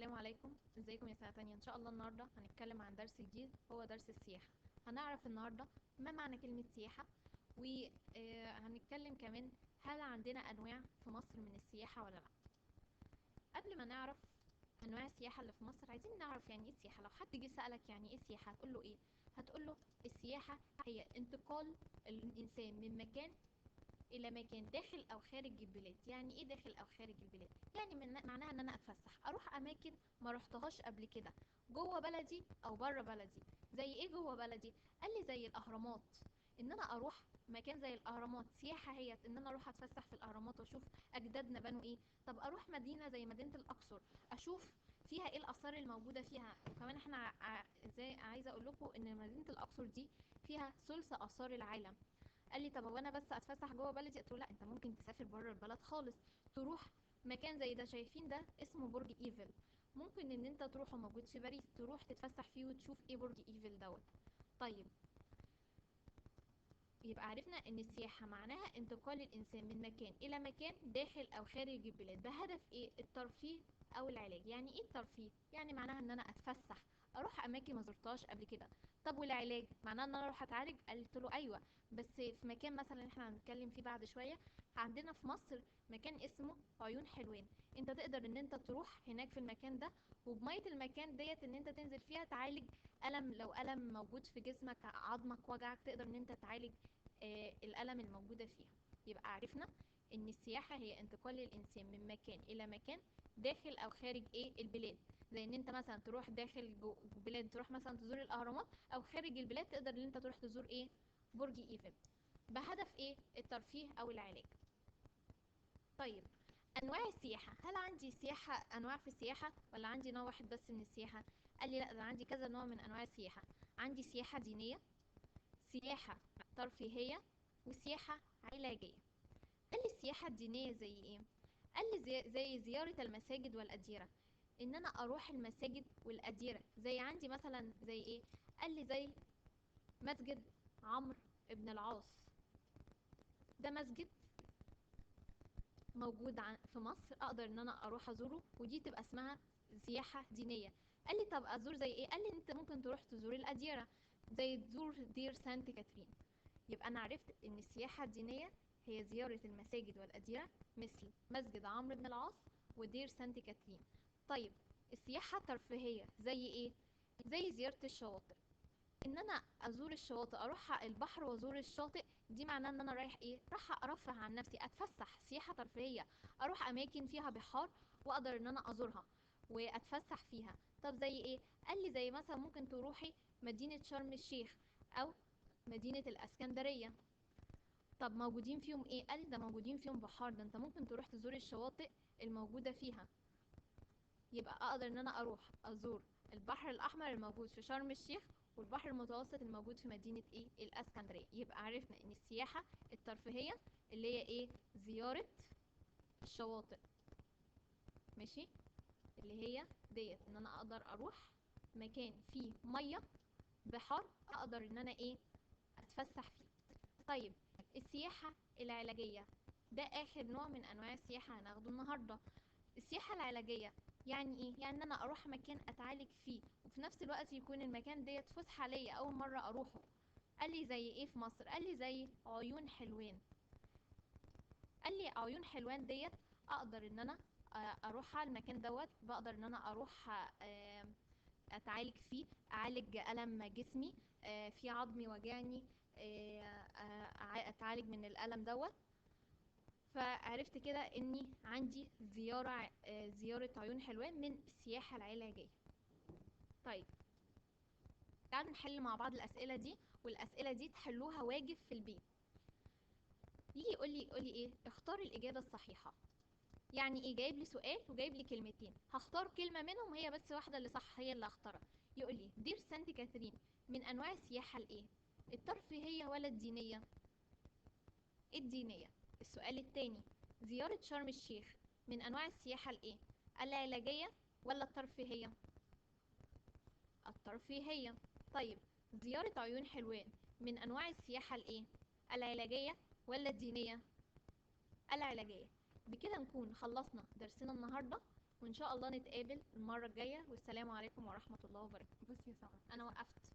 السلام عليكم، ازيكم يا سنة تانية؟ ان شاء الله النهاردة هنتكلم عن درس جديد هو درس السياحة. هنعرف النهاردة ما معنى كلمة سياحة، وهنتكلم كمان هل عندنا انواع في مصر من السياحة ولا لا. قبل ما نعرف انواع السياحة اللي في مصر، عايزين نعرف يعني ايه السياحة. لو حد جه سألك يعني ايه السياحة هتقول له ايه؟ هتقول له السياحة هي انتقال الانسان من مكان الى مكان داخل او خارج البلاد. يعني ايه داخل او خارج البلاد؟ يعني معناها ان انا اتفسح، اروح اماكن ما رحتهاش قبل كده جوه بلدي او بره بلدي. زي ايه جوه بلدي؟ قال لي زي الاهرامات، ان انا اروح مكان زي الاهرامات سياحه، هي ان انا اروح اتفسح في الاهرامات واشوف اجدادنا بنوا ايه. طب اروح مدينه زي مدينه الاقصر، اشوف فيها ايه الاثار الموجوده فيها. وكمان احنا ازاي عايزه اقول لكم ان مدينه الاقصر دي فيها ثلث اثار العالم. قال لي طب هو انا بس اتفسح جوه بلدي؟ قلت له لا، انت ممكن تسافر بره البلد خالص، تروح مكان زي ده. شايفين ده اسمه برج ايفل، ممكن ان انت تروحه، موجود في باريس، تروح تتفسح فيه وتشوف ايه برج ايفل دوت. طيب، يبقى عرفنا ان السياحة معناها انتقال الانسان من مكان الى مكان داخل او خارج البلاد بهدف ايه؟ الترفيه او العلاج. يعني ايه الترفيه؟ يعني معناها ان انا اتفسح، اروح اماكن ما زرتهاش قبل كده. طب والعلاج معناه ان انا اروح اتعالج؟ قلت له ايوه، بس في مكان مثلا احنا هنتكلم فيه بعد شوية. عندنا في مصر مكان اسمه عيون حلوان، انت تقدر ان انت تروح هناك في المكان ده، وبمية المكان ديت ان انت تنزل فيها تعالج ألم. لو ألم موجود في جسمك، عظمك وجعك، تقدر ان انت تعالج الألم الموجودة فيها. يبقى عرفنا ان السياحة هي انتقال الانسان من مكان الى مكان داخل او خارج ايه؟ البلاد. زي ان انت مثلا تروح داخل بلاد، تروح مثلا تزور الاهرامات، او خارج البلاد تقدر ان انت تروح تزور ايه؟ برج ايفل، بهدف ايه؟ الترفيه او العلاج. طيب، انواع السياحة، هل عندي سياحة انواع في السياحة ولا عندي نوع واحد بس من السياحة؟ قال لي لا، ده عندي كذا نوع من انواع السياحة. عندي سياحة دينية، سياحة ترفيهية، وسياحة علاجية. قال لي السياحة الدينية زي ايه؟ قال لي زي زيارة المساجد والأديرة، ان انا اروح المساجد والأديرة. زي عندي مثلا زي ايه؟ قال لي زي مسجد عمرو بن العاص، ده مسجد موجود في مصر، اقدر ان انا اروح ازوره، ودي تبقى اسمها سياحة دينية. قال لي طب ازور زي ايه؟ قال لي انت ممكن تروح تزور الأديرة، زي تزور دير سانت كاترين. يبقى أنا عرفت إن السياحة الدينية هي زيارة المساجد والأديرة، مثل مسجد عمرو بن العاص ودير سانت كاترين. طيب، السياحة الترفيهية زي إيه؟ زي زيارة الشواطئ، إن أنا أزور الشواطئ، أروح البحر وأزور الشاطئ. دي معناه إن أنا رايح إيه؟ رايح أرفه عن نفسي، أتفسح، سياحة ترفيهية. أروح أماكن فيها بحار وأقدر إن أنا أزورها وأتفسح فيها. طب زي إيه؟ قال لي زي مثلا ممكن تروحي مدينة شرم الشيخ أو مدينة الإسكندرية. طب موجودين فيهم ايه؟ قال ده موجودين فيهم بحار، ده انت ممكن تروح تزور الشواطئ الموجودة فيها. يبقى اقدر ان انا اروح ازور البحر الاحمر الموجود في شرم الشيخ، والبحر المتوسط الموجود في مدينة ايه؟ الاسكندرية. يبقى عرفنا ان السياحة الترفيهية اللي هي ايه؟ زيارة الشواطئ، ماشي، اللي هي ديت ان انا اقدر اروح مكان فيه مية، بحار، اقدر ان انا ايه؟ اتفسح فيه. طيب، السياحة العلاجية ده آخر نوع من أنواع السياحة هناخده النهاردة. السياحة العلاجية يعني إيه؟ يعني إن أنا أروح مكان أتعالج فيه، وفي نفس الوقت يكون المكان ديت فسحة ليا أول مرة أروحه. قال لي زي إيه في مصر؟ قال لي زي عيون حلوان. قال لي عيون حلوان ديت أقدر إن أنا أروحها. المكان دوت بقدر إن أنا أروح اتعالج فيه، اعالج الم جسمي، في عظمي وجعني، اتعالج من الالم دوت. فعرفت كده اني عندي زيارة عيون حلوان من السياحة العلاجية. طيب، تعالوا نحل مع بعض الاسئلة دي، والاسئلة دي تحلوها واجب في البيت. يجي يقول لي ايه؟ اختار الاجابة الصحيحة. يعني ايه؟ جايب لي سؤال وجايب لي كلمتين، هختار كلمة منهم هي بس واحدة اللي صح، هي اللي هختارها. يقول لي دير سانت كاترين من انواع السياحة الايه؟ الترفيهية ولا الدينية؟ الدينية. السؤال التاني، زيارة شرم الشيخ من انواع السياحة الايه؟ العلاجية ولا الترفيهية؟ الترفيهية. طيب، زيارة عيون حلوان من انواع السياحة الايه؟ العلاجية ولا الدينية؟ العلاجية. بكده نكون خلصنا درسنا النهاردة، وان شاء الله نتقابل المره الجايه، والسلام عليكم ورحمه الله وبركاته. بصي يا سمر، انا وقفت.